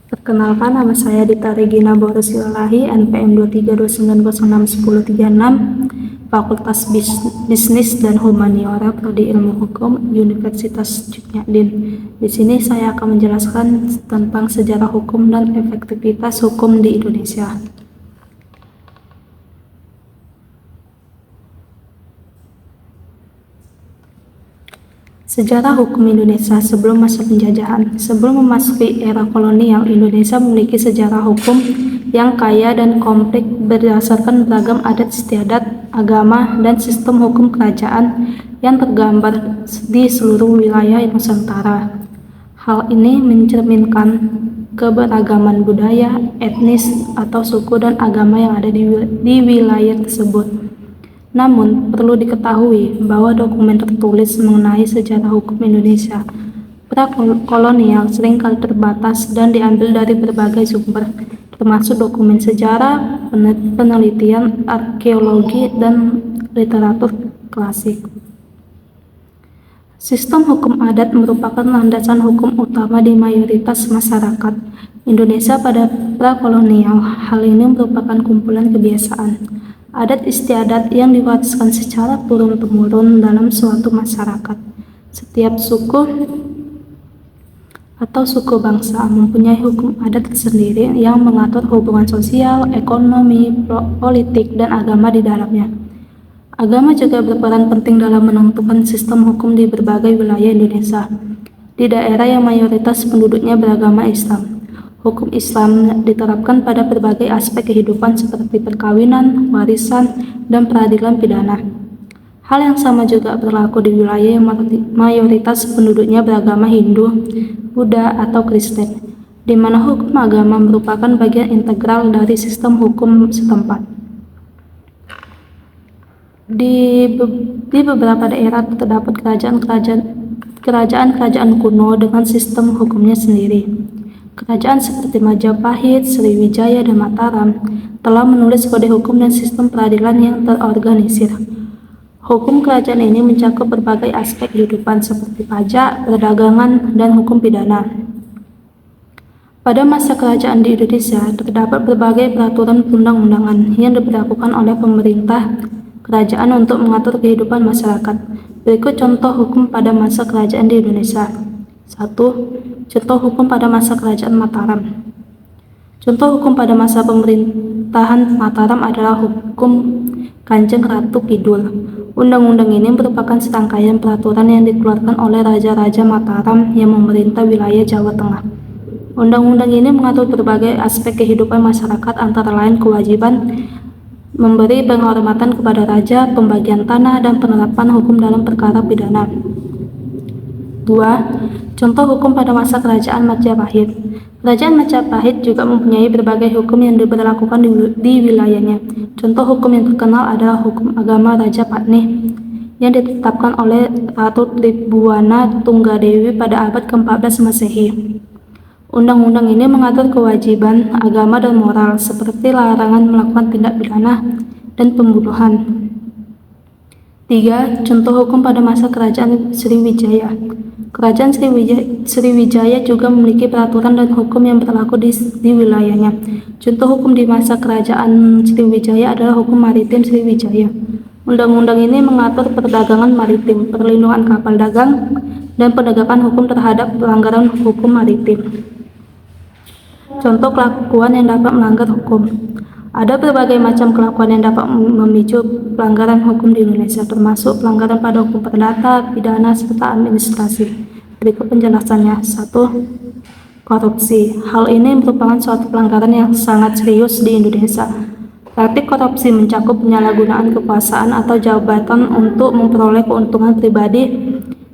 Perkenalkan, nama saya Dita Regina Borusilalahi, NPM 23090611036, Fakultas Bisnis dan Humaniora, Prodi Ilmu Hukum, Universitas Cut-Nyak-Dien. Di sini saya akan menjelaskan tentang sejarah hukum dan efektivitas hukum di Indonesia. Sejarah hukum Indonesia sebelum masa penjajahan. Sebelum memasuki era kolonial, Indonesia memiliki sejarah hukum yang kaya dan kompleks berdasarkan beragam adat istiadat, agama, dan sistem hukum kerajaan yang tergambar di seluruh wilayah Nusantara. Hal ini mencerminkan keberagaman budaya, etnis, atau suku dan agama yang ada di wilayah tersebut. Namun, perlu diketahui bahwa dokumen tertulis mengenai sejarah hukum Indonesia pra-kolonial seringkali terbatas dan diambil dari berbagai sumber, termasuk dokumen sejarah, penelitian, arkeologi, dan literatur klasik. Sistem hukum adat merupakan landasan hukum utama di mayoritas masyarakat Indonesia pada pra-kolonial. Hal ini merupakan kumpulan kebiasaan, adat istiadat yang diwariskan secara turun-temurun dalam suatu masyarakat. Setiap suku atau suku bangsa mempunyai hukum adat tersendiri yang mengatur hubungan sosial, ekonomi, politik, dan agama di dalamnya. Agama juga berperan penting dalam menentukan sistem hukum di berbagai wilayah Indonesia. Di daerah yang mayoritas penduduknya beragama Islam, hukum Islam diterapkan pada berbagai aspek kehidupan seperti perkawinan, warisan, dan peradilan pidana. Hal yang sama juga berlaku di wilayah yang mayoritas penduduknya beragama Hindu, Buddha, atau Kristen, di mana hukum agama merupakan bagian integral dari sistem hukum setempat. Di beberapa daerah terdapat kerajaan-kerajaan kuno dengan sistem hukumnya sendiri. Kerajaan seperti Majapahit, Sriwijaya, dan Mataram telah menulis kode hukum dan sistem peradilan yang terorganisir. Hukum kerajaan ini mencakup berbagai aspek kehidupan seperti pajak, perdagangan, dan hukum pidana. Pada masa kerajaan di Indonesia, terdapat berbagai peraturan perundang-undangan yang diberlakukan oleh pemerintah kerajaan untuk mengatur kehidupan masyarakat. Berikut contoh hukum pada masa kerajaan di Indonesia. 1. Contoh hukum pada masa kerajaan Mataram. Contoh hukum pada masa pemerintahan Mataram adalah hukum Kanjeng Ratu Kidul. Undang-undang ini merupakan serangkaian peraturan yang dikeluarkan oleh Raja-Raja Mataram yang memerintah wilayah Jawa Tengah. Undang-undang ini mengatur berbagai aspek kehidupan masyarakat, antara lain kewajiban memberi penghormatan kepada raja, pembagian tanah, dan penerapan hukum dalam perkara pidana. 2. Contoh hukum pada masa kerajaan Majapahit. Kerajaan Majapahit juga mempunyai berbagai hukum yang diberlakukan di wilayahnya. Contoh hukum yang terkenal adalah hukum agama Raja Patnih yang ditetapkan oleh Ratu Tribhuwana Tunggadewi pada abad ke-14 Masehi. Undang-undang ini mengatur kewajiban agama dan moral, seperti larangan melakukan tindak pidana dan pembunuhan. 3. Contoh hukum pada masa kerajaan Sriwijaya. Kerajaan Sriwijaya juga memiliki peraturan dan hukum yang berlaku di wilayahnya. Contoh hukum di masa kerajaan Sriwijaya adalah hukum maritim Sriwijaya. Undang-undang ini mengatur perdagangan maritim, perlindungan kapal dagang, dan penegakan hukum terhadap pelanggaran hukum maritim. Contoh kelakuan yang dapat melanggar hukum. Ada berbagai macam kelakuan yang dapat memicu pelanggaran hukum di Indonesia, termasuk pelanggaran pada hukum perdata, pidana, serta administrasi. Berikut penjelasannya. 1. Korupsi. Hal ini merupakan suatu pelanggaran yang sangat serius di Indonesia. Praktik korupsi mencakup penyalahgunaan kekuasaan atau jabatan untuk memperoleh keuntungan pribadi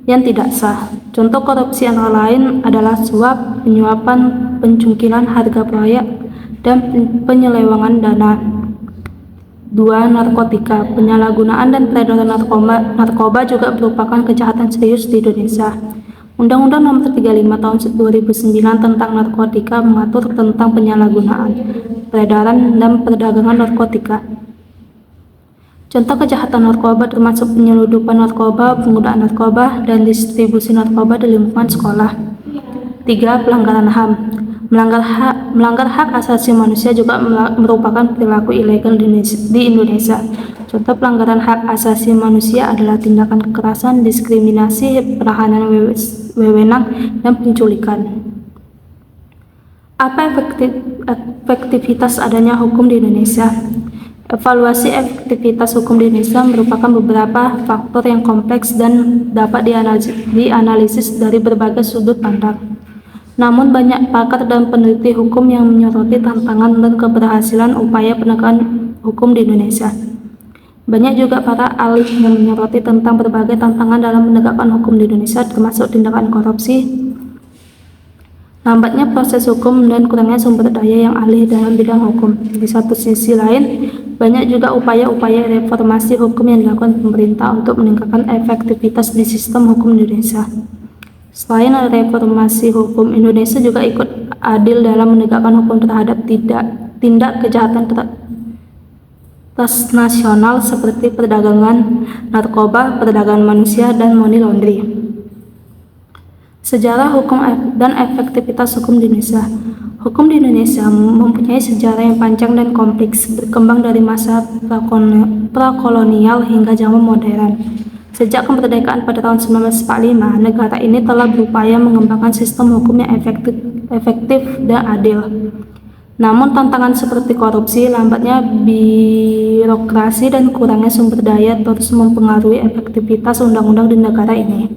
yang tidak sah. Contoh korupsi antara lain adalah suap, penyuapan, pencungkilan harga proyek, dan penyelewengan dana. 2. Narkotika. Penyalahgunaan dan peredaran narkoba juga merupakan kejahatan serius di Indonesia. Undang-Undang Nomor 35 Tahun 2009 tentang narkotika mengatur tentang penyalahgunaan, peredaran, dan perdagangan narkotika. Contoh kejahatan narkoba termasuk penyeludupan narkoba, penggunaan narkoba, dan distribusi narkoba di lingkungan sekolah. 3. Pelanggaran HAM. Melanggar hak asasi manusia juga merupakan perilaku ilegal di Indonesia. Contoh pelanggaran hak asasi manusia adalah tindakan kekerasan, diskriminasi, penahanan wewenang, dan penculikan. Apa efektivitas adanya hukum di Indonesia? Evaluasi efektivitas hukum di Indonesia merupakan beberapa faktor yang kompleks dan dapat dianalisis dari berbagai sudut pandang. Namun banyak pakar dan peneliti hukum yang menyoroti tantangan dan keberhasilan upaya penegakan hukum di Indonesia. Banyak juga para ahli yang menyoroti tentang berbagai tantangan dalam menegakkan hukum di Indonesia, termasuk tindakan korupsi, lambatnya proses hukum, dan kurangnya sumber daya yang ahli dalam bidang hukum. Di satu sisi lain, banyak juga upaya-upaya reformasi hukum yang dilakukan pemerintah untuk meningkatkan efektivitas di sistem hukum Indonesia. Selain reformasi hukum, Indonesia juga ikut adil dalam menegakkan hukum terhadap tindak kejahatan transnasional seperti perdagangan narkoba, perdagangan manusia, dan money laundering. Sejarah hukum dan efektivitas hukum di Indonesia. Hukum di Indonesia mempunyai sejarah yang panjang dan kompleks, berkembang dari masa prakolonial hingga zaman modern. Sejak kemerdekaan pada tahun 1945, negara ini telah berupaya mengembangkan sistem hukum yang efektif dan adil. Namun tantangan seperti korupsi, lambatnya birokrasi, dan kurangnya sumber daya terus mempengaruhi efektivitas undang-undang di negara ini.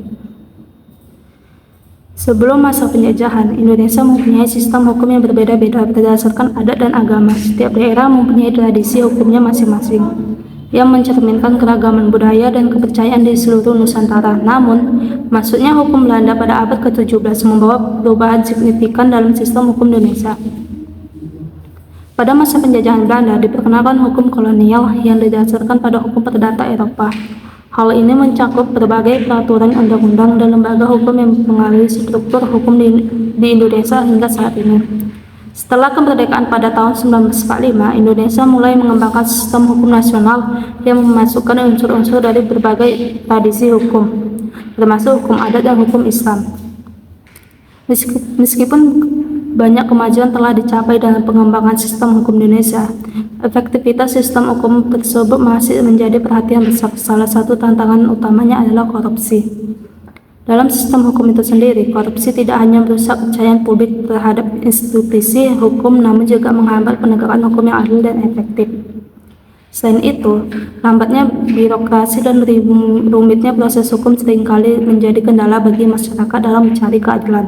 Sebelum masa penjajahan, Indonesia mempunyai sistem hukum yang berbeda-beda berdasarkan adat dan agama. Setiap daerah mempunyai tradisi hukumnya masing-masing yang mencerminkan keragaman budaya dan kepercayaan di seluruh Nusantara. Namun, masuknya hukum Belanda pada abad ke-17 membawa perubahan signifikan dalam sistem hukum Indonesia. Pada masa penjajahan Belanda, diperkenalkan hukum kolonial yang didasarkan pada hukum perdata Eropa. Hal ini mencakup berbagai peraturan undang-undang dan lembaga hukum yang mempengaruhi struktur hukum di Indonesia hingga saat ini. Setelah kemerdekaan pada tahun 1945, Indonesia mulai mengembangkan sistem hukum nasional yang memasukkan unsur-unsur dari berbagai tradisi hukum, termasuk hukum adat dan hukum Islam. Meskipun banyak kemajuan telah dicapai dalam pengembangan sistem hukum Indonesia, efektivitas sistem hukum tersebut masih menjadi perhatian besar. Salah satu tantangan utamanya adalah korupsi. Dalam sistem hukum itu sendiri, korupsi tidak hanya merusak kepercayaan publik terhadap institusi hukum, namun juga menghambat penegakan hukum yang adil dan efektif. Selain itu, lambatnya birokrasi dan rumitnya proses hukum seringkali menjadi kendala bagi masyarakat dalam mencari keadilan.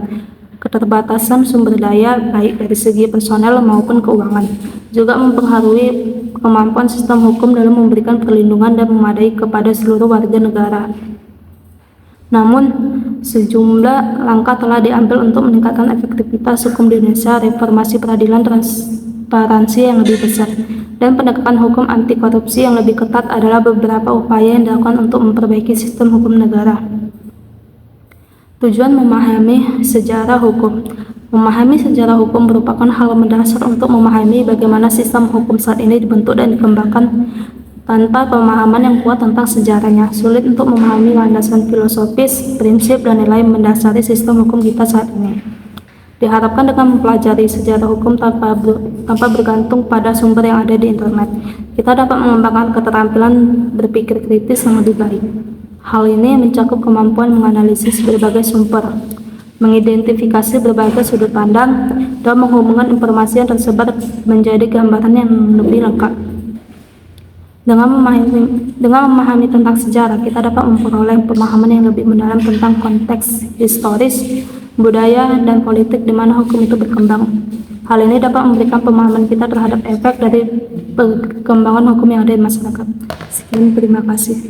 Keterbatasan sumber daya, baik dari segi personel maupun keuangan, juga mempengaruhi kemampuan sistem hukum dalam memberikan perlindungan dan memadai kepada seluruh warga negara. Namun, sejumlah langkah telah diambil untuk meningkatkan efektivitas hukum di Indonesia, reformasi peradilan, transparansi yang lebih besar, dan penegakan hukum anti korupsi yang lebih ketat adalah beberapa upaya yang dilakukan untuk memperbaiki sistem hukum negara. Tujuan memahami sejarah hukum. Memahami sejarah hukum merupakan hal mendasar untuk memahami bagaimana sistem hukum saat ini dibentuk dan dikembangkan. Tanpa pemahaman yang kuat tentang sejarahnya, sulit untuk memahami landasan filosofis, prinsip, dan nilai mendasari sistem hukum kita saat ini. Diharapkan dengan mempelajari sejarah hukum tanpa bergantung pada sumber yang ada di internet, kita dapat mengembangkan keterampilan berpikir kritis yang lebih baik. Hal ini mencakup kemampuan menganalisis berbagai sumber, mengidentifikasi berbagai sudut pandang, dan menghubungkan informasi yang tersebar menjadi gambaran yang lebih lengkap. Dengan memahami tentang sejarah, kita dapat memperoleh pemahaman yang lebih mendalam tentang konteks historis, budaya, dan politik di mana hukum itu berkembang. Hal ini dapat memberikan pemahaman kita terhadap efek dari perkembangan hukum yang ada di masyarakat. Sekian, terima kasih.